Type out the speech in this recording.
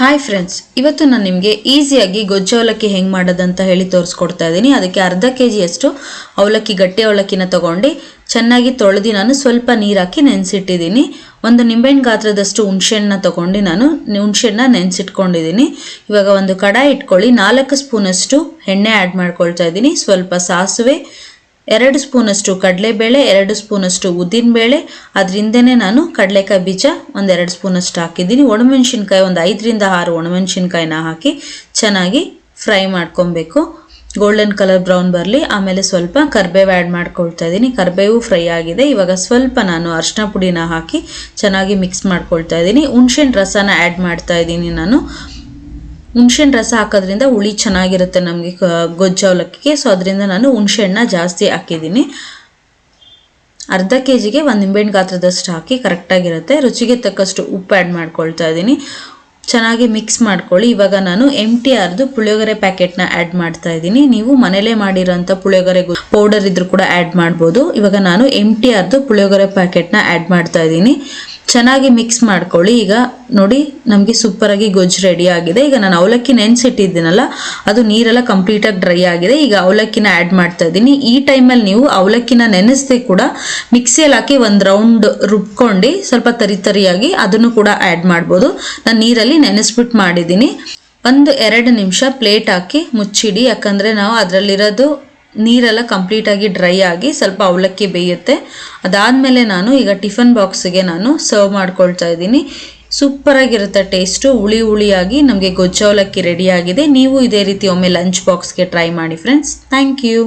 Hi friends, ಇವತ್ತು ನಾನು ನಿಮಗೆ ಈಸಿಯಾಗಿ ಗೊಜ್ಜು ಅವಲಕ್ಕಿ ಹೆಂಗೆ ಮಾಡೋದಂತ ಹೇಳಿ ತೋರಿಸ್ಕೊಡ್ತಾ ಇದ್ದೀನಿ. ಅದಕ್ಕೆ ಅರ್ಧ ಕೆಜಿಯಷ್ಟು ಅವಲಕ್ಕಿ, ಗಟ್ಟಿ ಅವಲಕ್ಕಿನ ತೊಗೊಂಡು ಚೆನ್ನಾಗಿ ತೊಳೆದು ನಾನು ಸ್ವಲ್ಪ ನೀರು ಹಾಕಿ ನೆನೆಸಿಟ್ಟಿದ್ದೀನಿ. ಒಂದು ನಿಂಬೆಹಣ್ಣು ಗಾತ್ರದಷ್ಟು ಹುಣಸೆಹಣ್ಣನ್ನ ತೊಗೊಂಡು ನಾನು ಹುಣಸೆಹಣ್ಣನ್ನ ನೆನೆಸಿಟ್ಕೊಂಡಿದ್ದೀನಿ. ಇವಾಗ ಒಂದು ಕಡಾಯಿ ಇಟ್ಕೊಳ್ಳಿ. 4 ಸ್ಪೂನಷ್ಟು ಎಣ್ಣೆ ಆ್ಯಡ್ ಮಾಡ್ಕೊಳ್ತಾ ಇದ್ದೀನಿ. ಸ್ವಲ್ಪ ಸಾಸಿವೆ, 2 ಸ್ಪೂನಷ್ಟು ಕಡಲೆಬೇಳೆ, 2 ಸ್ಪೂನಷ್ಟು ಉದ್ದಿನಬೇಳೆ, ಅದರಿಂದನೇ ನಾನು ಕಡಲೆಕಾಯಿ ಬೀಜ ಒಂದು 2 ಸ್ಪೂನಷ್ಟು ಹಾಕಿದ್ದೀನಿ. ಒಣಮೆಣಸಿನ್ಕಾಯಿ ಒಂದು 5 ರಿಂದ 6 ಒಣಮೆಣಸಿನ್ಕಾಯಿನ ಹಾಕಿ ಚೆನ್ನಾಗಿ ಫ್ರೈ ಮಾಡ್ಕೊಬೇಕು. ಗೋಲ್ಡನ್ ಕಲರ್ ಬ್ರೌನ್ ಬರಲಿ. ಆಮೇಲೆ ಸ್ವಲ್ಪ ಕರಿಬೇವು ಆ್ಯಡ್ ಮಾಡ್ಕೊಳ್ತಾ ಇದ್ದೀನಿ. ಕರಿಬೇವು ಫ್ರೈ ಆಗಿದೆ. ಇವಾಗ ಸ್ವಲ್ಪ ನಾನು ಅರಿಶಿನ ಪುಡಿನ ಹಾಕಿ ಚೆನ್ನಾಗಿ ಮಿಕ್ಸ್ ಮಾಡ್ಕೊಳ್ತಾ ಇದ್ದೀನಿ. ಹುಣಸೆಹಣ್ಣು ರಸನ ಆ್ಯಡ್ ಮಾಡ್ತಾ ಇದ್ದೀನಿ ನಾನು. ಹುಣಸೆಹಣ್ಣು ರಸ ಹಾಕೋದ್ರಿಂದ ಹುಳಿ ಚೆನ್ನಾಗಿರುತ್ತೆ ನಮಗೆ ಗೊಜ್ಜು ಅವಲಕ್ಕಿಗೆ. ಸೊ ಅದರಿಂದ ನಾನು ಹುಣಸೆಹಣ್ಣನ್ನ ಜಾಸ್ತಿ ಹಾಕಿದ್ದೀನಿ. ಅರ್ಧ ಕೆಜಿಗೆ ಒಂದು ನಿಂಬೆಹಣ್ಣು ಗಾತ್ರದಷ್ಟು ಹಾಕಿ ಕರೆಕ್ಟಾಗಿರುತ್ತೆ. ರುಚಿಗೆ ತಕ್ಕಷ್ಟು ಉಪ್ಪು ಆ್ಯಡ್ ಮಾಡ್ಕೊಳ್ತಾ ಇದ್ದೀನಿ. ಚೆನ್ನಾಗಿ ಮಿಕ್ಸ್ ಮಾಡ್ಕೊಳ್ಳಿ. ಇವಾಗ ನಾನು MTRದು ಪುಳಿಯೋಗರೆ ಪ್ಯಾಕೆಟ್ನ ಆ್ಯಡ್ ಮಾಡ್ತಾ ಇದ್ದೀನಿ. ನೀವು ಮನೇಲೇ ಮಾಡಿರೋಂಥ ಪುಳಿಯೋಗರೆ ಪೌಡರ್ ಇದ್ರೂ ಕೂಡ ಆ್ಯಡ್ ಮಾಡ್ಬೋದು. ಇವಾಗ ನಾನು MTRದು ಪುಳಿಯೋಗರೆ ಪ್ಯಾಕೆಟ್ನ ಆ್ಯಡ್ ಮಾಡ್ತಾ ಇದ್ದೀನಿ. ಚೆನ್ನಾಗಿ ಮಿಕ್ಸ್ ಮಾಡ್ಕೊಳ್ಳಿ. ಈಗ ನೋಡಿ, ನಮಗೆ ಸೂಪರಾಗಿ ಗೊಜ್ಜು ರೆಡಿ ಆಗಿದೆ. ಈಗ ನಾನು ಅವಲಕ್ಕಿ ನೆನೆಸಿಟ್ಟಿದ್ದೀನಲ್ಲ, ಅದು ನೀರೆಲ್ಲ ಕಂಪ್ಲೀಟಾಗಿ ಡ್ರೈ ಆಗಿದೆ. ಈಗ ಅವಲಕ್ಕಿನ ಆ್ಯಡ್ ಮಾಡ್ತಾ ಇದ್ದೀನಿ. ಈ ಟೈಮಲ್ಲಿ ನೀವು ಅವಲಕ್ಕಿನ ನೆನೆಸದೆ ಕೂಡ ಮಿಕ್ಸಿಯಲ್ಲಿ ಹಾಕಿ ಒಂದು ರೌಂಡ್ ರುಬ್ಕೊಂಡು ಸ್ವಲ್ಪ ತರಿಯಾಗಿ ಅದನ್ನು ಕೂಡ ಆ್ಯಡ್ ಮಾಡ್ಬೋದು. ನಾನು ನೀರಲ್ಲಿ ನೆನೆಸ್ಬಿಟ್ಟು ಮಾಡಿದ್ದೀನಿ. 1-2 ನಿಮಿಷ ಪ್ಲೇಟ್ ಹಾಕಿ ಮುಚ್ಚಿಡಿ. ಯಾಕಂದರೆ ನಾವು ಅದರಲ್ಲಿರೋದು ನೀರೆಲ್ಲ ಕಂಪ್ಲೀಟಾಗಿ ಡ್ರೈ ಆಗಿ ಸ್ವಲ್ಪ ಅವಲಕ್ಕಿ ಬೇಯುತ್ತೆ. ಅದಾದಮೇಲೆ ನಾನು ಈಗ ಟಿಫನ್ ಬಾಕ್ಸಿಗೆ ನಾನು ಸರ್ವ್ ಮಾಡ್ಕೊಳ್ತಾ ಇದ್ದೀನಿ. ಸೂಪರಾಗಿರುತ್ತೆ ಟೇಸ್ಟು. ಹುಳಿಯಾಗಿ ನಮಗೆ ಗೊಜ್ಜು ಅವಲಕ್ಕಿ ರೆಡಿಯಾಗಿದೆ. ನೀವು ಇದೇ ರೀತಿ ಒಮ್ಮೆ ಲಂಚ್ ಬಾಕ್ಸ್ಗೆ ಟ್ರೈ ಮಾಡಿ ಫ್ರೆಂಡ್ಸ್. Thank you.